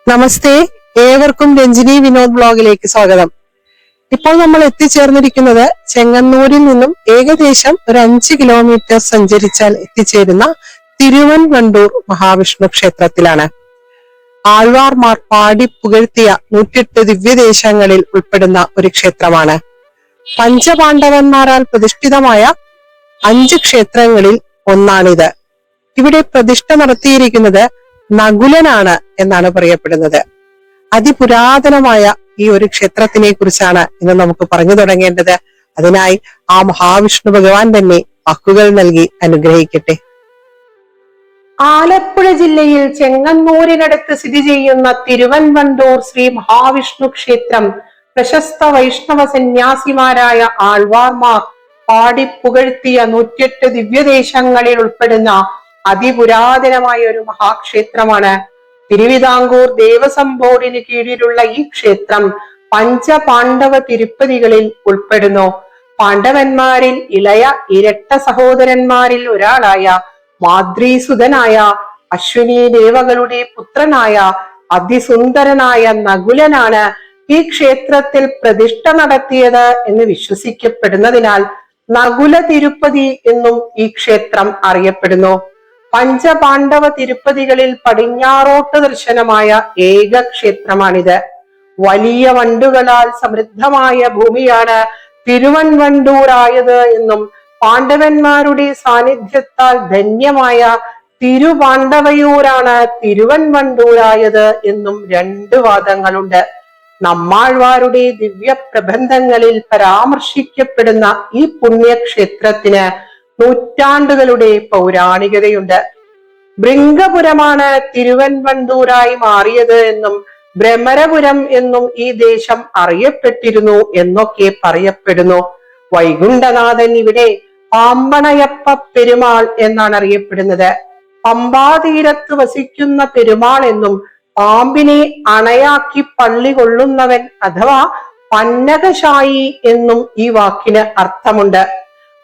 നമസ്തേ, ഏവർക്കും രഞ്ജിനി വിനോദ് ബ്ലോഗിലേക്ക് സ്വാഗതം. ഇപ്പോൾ നമ്മൾ എത്തിച്ചേർന്നിരിക്കുന്നത് ചെങ്ങന്നൂരിൽ നിന്നും ഏകദേശം ഒരു 5 കിലോമീറ്റർ സഞ്ചരിച്ചാൽ എത്തിച്ചേരുന്ന തിരുവൻവണ്ടൂർ മഹാവിഷ്ണു ക്ഷേത്രത്തിലാണ്. ആഴ്വാർമാർ പാടി പുകഴ്ത്തിയ 108 ദിവ്യദേശങ്ങളിൽ ഉൾപ്പെടുന്ന ഒരു ക്ഷേത്രമാണ്. പഞ്ചപാണ്ഡവന്മാരാൽ പ്രതിഷ്ഠിതമായ 5 ക്ഷേത്രങ്ങളിൽ ഒന്നാണിത്. ഇവിടെ പ്രതിഷ്ഠ നടത്തിയിരിക്കുന്നത് നകുലനാണ് എന്നാണ് പറയപ്പെടുന്നത്. അതിപുരാതനമായ ഈ ഒരു ക്ഷേത്രത്തിനെ കുറിച്ചാണ് ഇന്ന് നമുക്ക് പറഞ്ഞു തുടങ്ങേണ്ടത്. അതിനായി ആ മഹാവിഷ്ണു ഭഗവാൻ തന്നെ വാക്കുകൾ നൽകി അനുഗ്രഹിക്കട്ടെ. ആലപ്പുഴ ജില്ലയിൽ ചെങ്ങന്നൂരിനടുത്ത് സ്ഥിതി ചെയ്യുന്ന തിരുവൻവണ്ടൂർ ശ്രീ മഹാവിഷ്ണു ക്ഷേത്രം പ്രശസ്ത വൈഷ്ണവ സന്യാസിമാരായ ആൾവാർമാർ പാടി പുകഴ്ത്തിയ 108 ദിവ്യദേശങ്ങളിൽ ഉൾപ്പെടുന്ന അതിപുരാതനമായ ഒരു മഹാക്ഷേത്രമാണ്. തിരുവിതാംകൂർ ദേവസ്വം ബോർഡിന് കീഴിലുള്ള ഈ ക്ഷേത്രം പഞ്ചപാണ്ഡവ തിരുപ്പതികളിൽ ഉൾപ്പെടുന്നു. പാണ്ഡവന്മാരിൽ ഇളയ ഇരട്ട സഹോദരന്മാരിൽ ഒരാളായ മാദ്രീസുതനായ അശ്വിനി ദേവകളുടെ പുത്രനായ അതിസുന്ദരനായ നകുലനാണ് ഈ ക്ഷേത്രത്തിൽ പ്രതിഷ്ഠ നടത്തിയത് എന്ന് വിശ്വസിക്കപ്പെടുന്നതിനാൽ നകുല തിരുപ്പതി എന്നും ഈ ക്ഷേത്രം അറിയപ്പെടുന്നു. പഞ്ചപാണ്ഡവ തിരുപ്പതികളിൽ പടിഞ്ഞാറോട്ട് ദർശനമായ ഏക ക്ഷേത്രമാണിത്. വലിയ വണ്ടുകളാൽ സമൃദ്ധമായ ഭൂമിയാണ് തിരുവൻവണ്ടൂരായത് എന്നും പാണ്ഡവന്മാരുടെ സാന്നിധ്യത്താൽ ധന്യമായ തിരുപാണ്ഡവയൂരാണ് തിരുവൻവണ്ടൂരായത് എന്നും 2 വാദങ്ങളുണ്ട്. നമ്മാഴ്വാരുടെ ദിവ്യ പ്രബന്ധങ്ങളിൽ പരാമർശിക്കപ്പെടുന്ന ഈ പുണ്യക്ഷേത്രത്തിന് നൂറ്റാണ്ടുകളുടെ പൗരാണികതയുണ്ട്. ഭൃംഗപുരമാണ് തിരുവൻവണ്ടൂരായി മാറിയത് എന്നും ഭ്രമരപുരം എന്നും ഈ ദേശം അറിയപ്പെട്ടിരുന്നു എന്നൊക്കെ പറയപ്പെടുന്നു. വൈകുണ്ഠനാഥൻ ഇവിടെ പാമ്പണയപ്പ പെരുമാൾ എന്നാണ് അറിയപ്പെടുന്നത്. പമ്പാതീരത്ത് വസിക്കുന്ന പെരുമാൾ എന്നും പാമ്പിനെ അണയാക്കി പള്ളി കൊള്ളുന്നവൻ അഥവാ പന്നകശായി എന്നും ഈ വാക്കിന് അർത്ഥമുണ്ട്.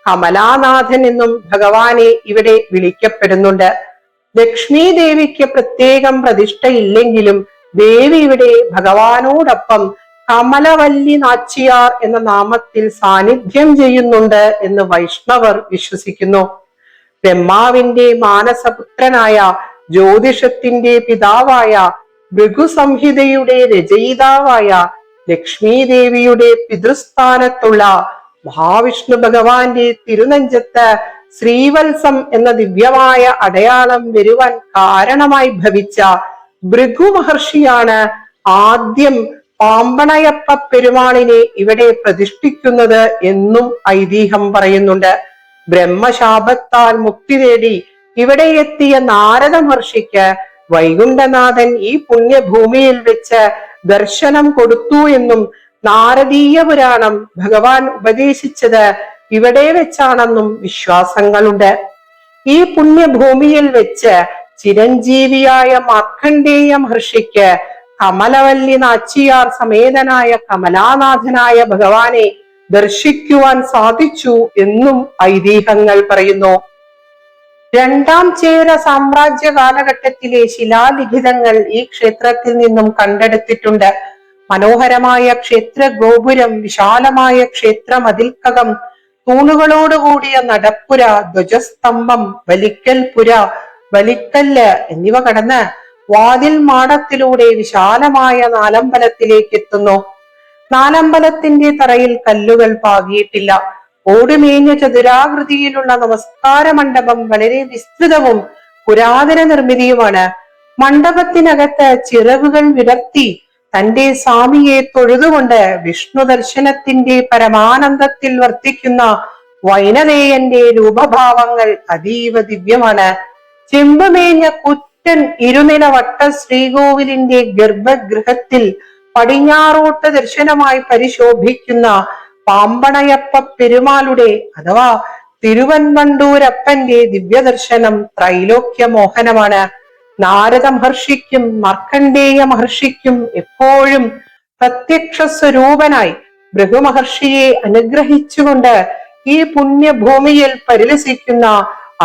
കമലാനാഥൻ എന്നും ഭഗവാനെ ഇവിടെ വിളിക്കപ്പെടുന്നുണ്ട്. ലക്ഷ്മി ദേവിക്ക് പ്രത്യേകം പ്രതിഷ്ഠയില്ലെങ്കിലും ദേവി ഇവിടെ ഭഗവാനോടൊപ്പം കമലവല്ലി നാച്ചിയാർ എന്ന നാമത്തിൽ സാന്നിധ്യം ചെയ്യുന്നുണ്ട് എന്ന് വൈഷ്ണവർ വിശ്വസിക്കുന്നു. ബ്രഹ്മാവിന്റെ മാനസപുത്രനായ ജ്യോതിഷത്തിന്റെ പിതാവായ ഭൃഗുസംഹിതയുടെ രചയിതാവായ ലക്ഷ്മി ദേവിയുടെ പിതൃസ്ഥാനത്തുള്ള മഹാവിഷ്ണു ഭഗവാന്റെ തിരുനെഞ്ചത്ത് ശ്രീവത്സം എന്ന ദിവ്യമായ അടയാളം വരുവാൻ കാരണമായി ഭവിച്ച ഭൃഗു മഹർഷിയാണ് ആദ്യം പാമ്പണയപ്പ പെരുമാളിനെ ഇവിടെ പ്രതിഷ്ഠിക്കുന്നത് എന്നും ഐതിഹ്യം പറയുന്നുണ്ട്. ബ്രഹ്മശാപത്താൽ മുക്തി നേടി ഇവിടെ എത്തിയ നാരദ മഹർഷിക്ക് വൈകുണ്ഠനാഥൻ ഈ പുണ്യഭൂമിയിൽ വെച്ച് ദർശനം കൊടുത്തു എന്നും നാരദീയ പുരാണം ഭഗവാൻ ഉപദേശിച്ചത് ഇവിടെ വെച്ചാണെന്നും വിശ്വാസങ്ങളുണ്ട്. ഈ പുണ്യഭൂമിയിൽ വെച്ച് ചിരഞ്ജീവിയായ മാർക്കണ്ഡേയ മഹർഷിക്ക് കമലവല്ലി നാച്ചിയാർ സമേതനായ കമലാനാഥനായ ഭഗവാനെ ദർശിക്കുവാൻ സാധിച്ചു എന്നും ഐതിഹ്യങ്ങൾ പറയുന്നു. 2ാം ചേര സാമ്രാജ്യ കാലഘട്ടത്തിലെ ശിലാലിഖിതങ്ങൾ ഈ ക്ഷേത്രത്തിൽ നിന്നും കണ്ടെടുത്തിട്ടുണ്ട്. മനോഹരമായ ക്ഷേത്ര ഗോപുരം, വിശാലമായ ക്ഷേത്ര മതിൽക്കകം, തൂണുകളോടുകൂടിയ നടപ്പുര, ധ്വജസ്തംഭം, വലിക്കൽപുര, വലിക്കല്ല് എന്നിവ കടന്ന് വാതിൽ മാടത്തിലൂടെ വിശാലമായ നാലമ്പലത്തിലേക്ക് എത്തുന്നു. നാലമ്പലത്തിന്റെ തറയിൽ കല്ലുകൾ പാകിയിട്ടില്ല. ഓടുമേഞ്ഞ ചതുരാകൃതിയിലുള്ള നമസ്കാര മണ്ഡപം വളരെ വിസ്തൃതവും പുരാതന നിർമ്മിതിയുമാണ്. മണ്ഡപത്തിനകത്ത് ചിറകുകൾ വിടർത്തി തന്റെ സ്വാമിയെ തൊഴുതുകൊണ്ട് വിഷ്ണു ദർശനത്തിന്റെ പരമാനന്ദത്തിൽ വർത്തിക്കുന്ന വൈനതേയന്റെ രൂപഭാവങ്ങൾ അതീവ ദിവ്യമാണ്. ചെമ്പുമേഞ്ഞ കുറ്റൻ ഇരുനില വട്ട ശ്രീകോവിലിന്റെ ഗർഭഗൃഹത്തിൽ പടിഞ്ഞാറോട്ട് ദർശനമായി പരിശോഭിക്കുന്ന പാമ്പണയപ്പ പെരുമാളുടെ അഥവാ തിരുവൻവണ്ടൂരപ്പന്റെ ദിവ്യദർശനം ത്രൈലോക്യ മോഹനമാണ്. നാരദ മഹർഷിക്കും മാർക്കണ്ഡേയ മഹർഷിക്കും എപ്പോഴും പ്രത്യക്ഷ സ്വരൂപനായി ഭൃഗുമഹർഷിയെ അനുഗ്രഹിച്ചുകൊണ്ട് ഈ പുണ്യഭൂമിയിൽ പരിലസിക്കുന്ന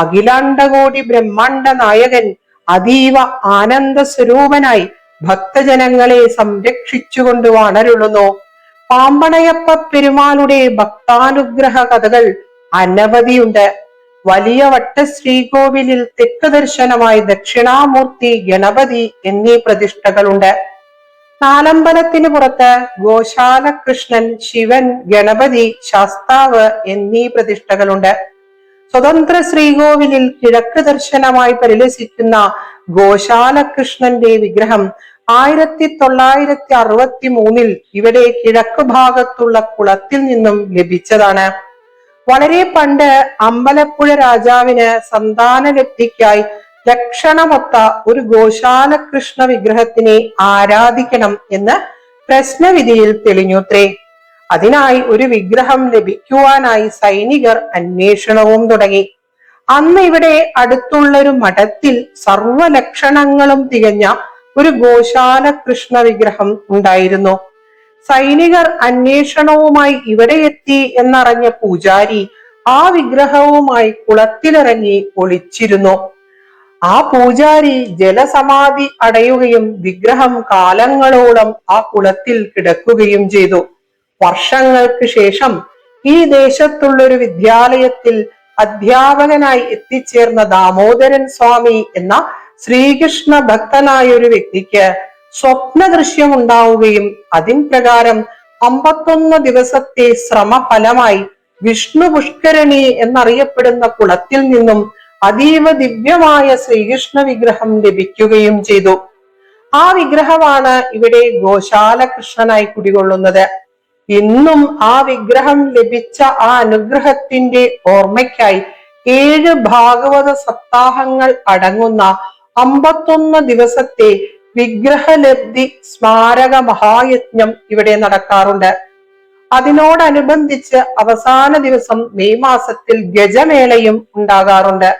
അഖിലാണ്ടകോടി ബ്രഹ്മാണ്ട നായകൻ അതീവ ആനന്ദ സ്വരൂപനായി ഭക്തജനങ്ങളെ സംരക്ഷിച്ചുകൊണ്ട് വാണരുളുന്നു. പാമ്പണയപ്പ പെരുമാളുടെ ഭക്താനുഗ്രഹ കഥകൾ അനവധിയുണ്ട്. വലിയ വട്ട ശ്രീകോവിലിൽ തെക്ക് ദർശനമായി ദക്ഷിണാമൂർത്തി, ഗണപതി എന്നീ പ്രതിഷ്ഠകളുണ്ട്. നാലമ്പലത്തിന് പുറത്ത് ഗോശാല കൃഷ്ണൻ, ശിവൻ, ഗണപതി, ശാസ്താവ് എന്നീ പ്രതിഷ്ഠകളുണ്ട്. സ്വതന്ത്ര ശ്രീകോവിലിൽ കിഴക്ക് ദർശനമായി പരിലസിക്കുന്ന ഗോശാല കൃഷ്ണന്റെ വിഗ്രഹം 1963 ഇവിടെ കിഴക്ക് ഭാഗത്തുള്ള കുളത്തിൽ നിന്നും ലഭിച്ചതാണ്. വളരെ പണ്ട് അമ്പലപ്പുഴ രാജാവിന് സന്താനലബ്ധിക്കായി ലക്ഷണമൊത്ത ഒരു ഗോശാല കൃഷ്ണ വിഗ്രഹത്തിനെ ആരാധിക്കണം എന്ന് പ്രശ്നവിധിയിൽ തെളിഞ്ഞുത്രേ. അതിനായി ഒരു വിഗ്രഹം ലഭിക്കുവാനായി സൈനികർ അന്വേഷണവും തുടങ്ങി. അന്ന് ഇവിടെ അടുത്തുള്ളൊരു മഠത്തിൽ സർവലക്ഷണങ്ങളും തികഞ്ഞ ഒരു ഗോശാല കൃഷ്ണ വിഗ്രഹം ഉണ്ടായിരുന്നു. സൈനികർ അന്വേഷണവുമായി ഇവിടെ എത്തി എന്നറിഞ്ഞ പൂജാരി ആ വിഗ്രഹവുമായി കുളത്തിലിറങ്ങി ഒളിച്ചിരുന്നു. ആ പൂജാരി ജലസമാധി അടയുകയും വിഗ്രഹം കാലങ്ങളോളം ആ കുളത്തിൽ കിടക്കുകയും ചെയ്തു. വർഷങ്ങൾക്ക് ശേഷം ഈ ദേശത്തുള്ളൊരു വിദ്യാലയത്തിൽ അധ്യാപകനായി എത്തിച്ചേർന്ന ദാമോദരൻ സ്വാമി എന്ന ശ്രീകൃഷ്ണ ഭക്തനായ ഒരു വ്യക്തിക്ക് സ്വപ്ന ദൃശ്യം ഉണ്ടാവുകയും അതിൻ പ്രകാരം 51 ദിവസത്തെ ശ്രമഫലമായി വിഷ്ണു പുഷ്കരണി എന്നറിയപ്പെടുന്ന കുളത്തിൽ നിന്നും അതീവ ദിവ്യമായ ശ്രീകൃഷ്ണ വിഗ്രഹം ലഭിക്കുകയും ചെയ്തു. ആ വിഗ്രഹമാണ് ഇവിടെ ഗോശാല കൃഷ്ണനായി കുടികൊള്ളുന്നത്. ഇന്നും ആ വിഗ്രഹം ലഭിച്ച ആ അനുഗ്രഹത്തിന്റെ ഓർമ്മയ്ക്കായി 7 ഭാഗവത സപ്താഹങ്ങൾ അടങ്ങുന്ന 51 ദിവസത്തെ വിഗ്രഹലബ്ധി സ്മാരക മഹായജ്ഞം ഇവിടെ നടക്കാറുണ്ട്. അതിനോടനുബന്ധിച്ച് അവസാന ദിവസം മെയ് മാസത്തിൽ ഗജമേളയും ഉണ്ടാകാറുണ്ട്.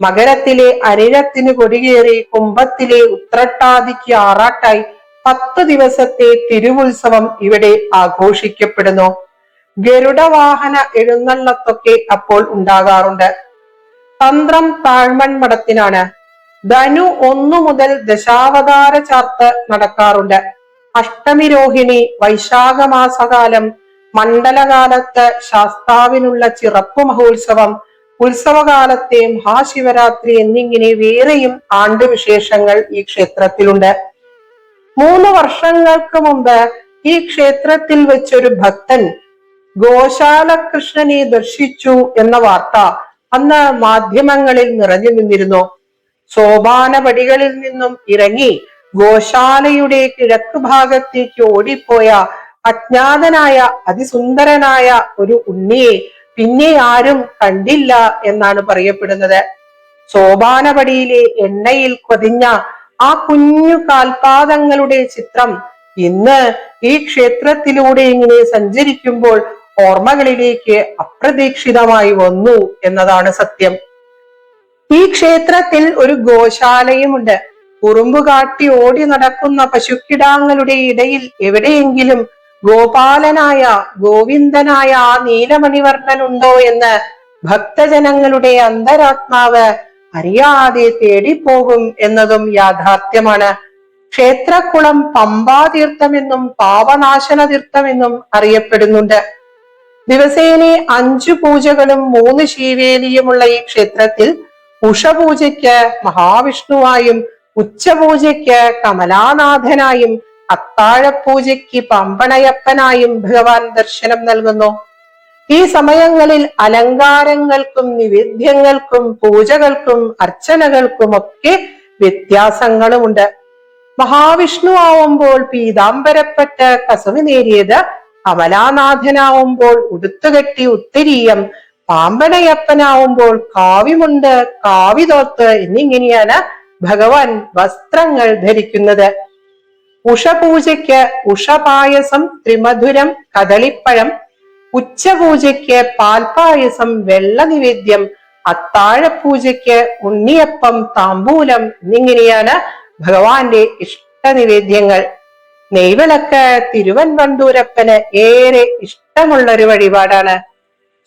മകരത്തിലെ അനിഴത്തിന് കൊടികേറി കുംഭത്തിലെ ഉത്രട്ടാതിക്ക് ആറാട്ടായി 10 ദിവസത്തെ തിരുവുത്സവം ഇവിടെ ആഘോഷിക്കപ്പെടുന്നു. ഗരുഡവാഹന എഴുന്നള്ളത്തൊക്കെ അപ്പോൾ ഉണ്ടാകാറുണ്ട്. തന്ത്രം താഴ്മൺ മഠത്തിനാണ്. ധനു 1 മുതൽ ദശാവതാര ചാർത്ത് നടക്കാറുണ്ട്. അഷ്ടമി രോഹിണി, വൈശാഖ മാസകാലം, മണ്ഡലകാലത്ത് ശാസ്താവിനുള്ള ചിറപ്പു മഹോത്സവം, ഉത്സവകാലത്തെ മഹാശിവരാത്രി എന്നിങ്ങനെ വേറെയും ആണ്ടുവിശേഷങ്ങൾ ഈ ക്ഷേത്രത്തിലുണ്ട്. 3 വർഷങ്ങൾക്ക് മുമ്പ് ഈ ക്ഷേത്രത്തിൽ വെച്ചൊരു ഭക്തൻ ഗോശാല കൃഷ്ണനെ ദർശിച്ചു എന്ന വാർത്ത അന്ന് മാധ്യമങ്ങളിൽ നിറഞ്ഞു നിന്നിരുന്നു. സോപാനപടികളിൽ നിന്നും ഇറങ്ങി ഗോശാലയുടെ കിഴക്ക് ഭാഗത്തേക്ക് ഓടിപ്പോയ അജ്ഞാതനായ അതിസുന്ദരനായ ഒരു ഉണ്ണിയെ പിന്നെ ആരും കണ്ടില്ല എന്നാണ് പറയപ്പെടുന്നത്. സോപാനപടിയിലെ എണ്ണയിൽ കൊതിഞ്ഞ ആ കുഞ്ഞു കാൽപാദങ്ങളുടെ ചിത്രം ഇന്ന് ഈ ക്ഷേത്രത്തിലൂടെ ഇങ്ങനെ സഞ്ചരിക്കുമ്പോൾ ഓർമ്മകളിലേക്ക് അപ്രതീക്ഷിതമായി വന്നു എന്നതാണ് സത്യം. ഈ ക്ഷേത്രത്തിൽ ഒരു ഗോശാലയുമുണ്ട്. ഉറുമ്പ് കാട്ടി ഓടി നടക്കുന്ന പശുക്കിടാങ്ങളുടെ ഇടയിൽ എവിടെയെങ്കിലും ഗോപാലനായ ഗോവിന്ദനായ ആ നീലമണിവർണ്ണനുണ്ടോ എന്ന് ഭക്തജനങ്ങളുടെ അന്തരാത്മാവ് അറിയാതെ തേടിപ്പോകും എന്നതും യാഥാർത്ഥ്യമാണ്. ക്ഷേത്രക്കുളം പമ്പാതീർത്ഥമെന്നും പാപനാശന തീർത്ഥമെന്നും അറിയപ്പെടുന്നുണ്ട്. ദിവസേന 5 പൂജകളും 3 ശീവേലിയുമുള്ള ഈ ക്ഷേത്രത്തിൽ ഉഷപൂജയ്ക്ക് മഹാവിഷ്ണുവായും, ഉച്ചപൂജയ്ക്ക് കമലാനാഥനായും, അത്താഴപൂജയ്ക്ക് പമ്പണയപ്പനായും ഭഗവാൻ ദർശനം നൽകുന്നു. ഈ സമയങ്ങളിൽ അലങ്കാരങ്ങൾക്കും നിവേദ്യങ്ങൾക്കും പൂജകൾക്കും അർച്ചനകൾക്കും ഒക്കെ വ്യത്യാസങ്ങളുമുണ്ട്. മഹാവിഷ്ണു ആവുമ്പോൾ പീതാംബരപ്പറ്റ് കസവ് നേരിയത്, കമലാനാഥനാവുമ്പോൾ ഉടുത്തുകെട്ടി ഉത്തരീയം, പാമ്പണയപ്പനാവുമ്പോൾ കാവിമുണ്ട്, കാവിതോത്ത് എന്നിങ്ങനെയാണ് ഭഗവാൻ വസ്ത്രങ്ങൾ ധരിക്കുന്നത്. ഉഷപൂജയ്ക്ക് ഉഷപായസം, ത്രിമധുരം, കദളിപ്പഴം, ഉച്ചപൂജയ്ക്ക് പാൽപായസം, വെള്ള നിവേദ്യം, അത്താഴപൂജയ്ക്ക് ഉണ്ണിയപ്പം, താമ്പൂലം എന്നിങ്ങനെയാണ് ഭഗവാന്റെ ഇഷ്ടനിവേദ്യങ്ങൾ. നെയ്വിളക്ക് തിരുവൻവണ്ടൂരപ്പന് ഏറെ ഇഷ്ടമുള്ളൊരു വഴിപാടാണ്.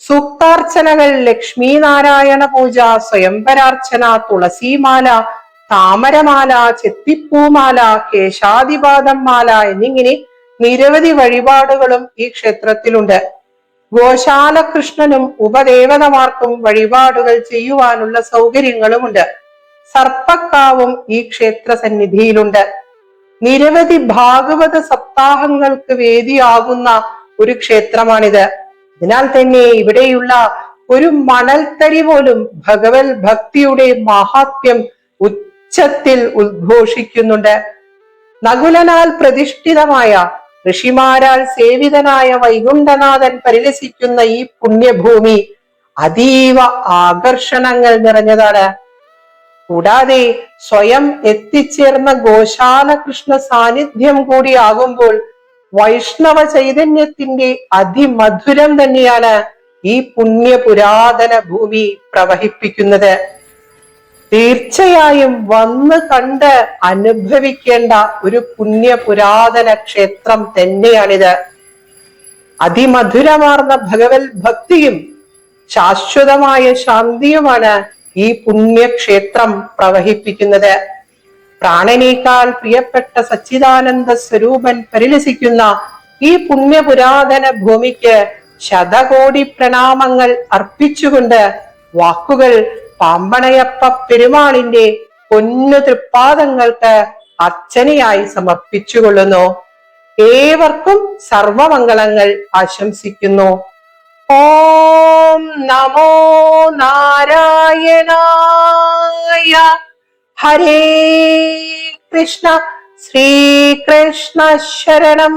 സൂക്താർച്ചനകൾ, ലക്ഷ്മി നാരായണ പൂജ, സ്വയംവരാർച്ചന, തുളസിമാല, താമരമാല, ചെത്തിപ്പൂമാല, കേശാദിപാദം മാല എന്നിങ്ങനെ നിരവധി വഴിപാടുകളും ഈ ക്ഷേത്രത്തിലുണ്ട്. ഗോശാലകൃഷ്ണനും ഉപദേവതമാർക്കും വഴിപാടുകൾ ചെയ്യുവാനുള്ള സൗകര്യങ്ങളുമുണ്ട്. സർപ്പക്കാവും ഈ ക്ഷേത്ര സന്നിധിയിലുണ്ട്. നിരവധി ഭാഗവത സപ്താഹങ്ങൾക്ക് വേദിയാകുന്ന ഒരു ക്ഷേത്രമാണിത്. അതിനാൽ തന്നെ ഇവിടെയുള്ള ഒരു മണൽത്തരി പോലും ഭഗവത് ഭക്തിയുടെ മഹാത്മ്യം ഉച്ചത്തിൽ ഉദ്ഘോഷിക്കുന്നുണ്ട്. നകുലനാൽ പ്രതിഷ്ഠിതമായ ഋഷിമാരാൽ സേവിതനായ വൈകുണ്ഠനാഥൻ പരിലസിക്കുന്ന ഈ പുണ്യഭൂമി അതീവ ആകർഷണങ്ങൾ നിറഞ്ഞതാണ്. കൂടാതെ സ്വയം എത്തിച്ചേർന്ന ഗോശാലകൃഷ്ണ സാന്നിധ്യം കൂടിയാകുമ്പോൾ വൈഷ്ണവ ചൈതന്യത്തിന്റെ അതിമധുരം തന്നെയാണ് ഈ പുണ്യ പുരാതന ഭൂമി പ്രവഹിപ്പിക്കുന്നത്. തീർച്ചയായും വന്ന് കണ്ട് അനുഭവിക്കേണ്ട ഒരു പുണ്യ പുരാതന ക്ഷേത്രം തന്നെയാണിത്. അതിമധുരമാർന്ന ഭഗവത് ഭക്തിയും ശാശ്വതമായ ശാന്തിയുമാണ് ഈ പുണ്യക്ഷേത്രം പ്രവഹിപ്പിക്കുന്നത്. പ്രാണനേക്കാൾ പ്രിയപ്പെട്ട സച്ചിദാനന്ദ സ്വരൂപൻ പരിലസിക്കുന്ന ഈ പുണ്യപുരാതന ഭൂമിക്ക് ശതകോടി പ്രണാമങ്ങൾ അർപ്പിച്ചുകൊണ്ട് വാക്കുകൾ പാമ്പണയപ്പ പെരുമാളിന്റെ പൊന്നു തൃപ്പാദങ്ങൾക്ക് അർച്ചനയായി സമർപ്പിച്ചുകൊള്ളുന്നു. ഏവർക്കും സർവമംഗളങ്ങൾ ആശംസിക്കുന്നു. ഓം നമോ നാരായണായ. ഹരേ കൃഷ്ണ. ശ്രീകൃഷ്ണ ശരണം.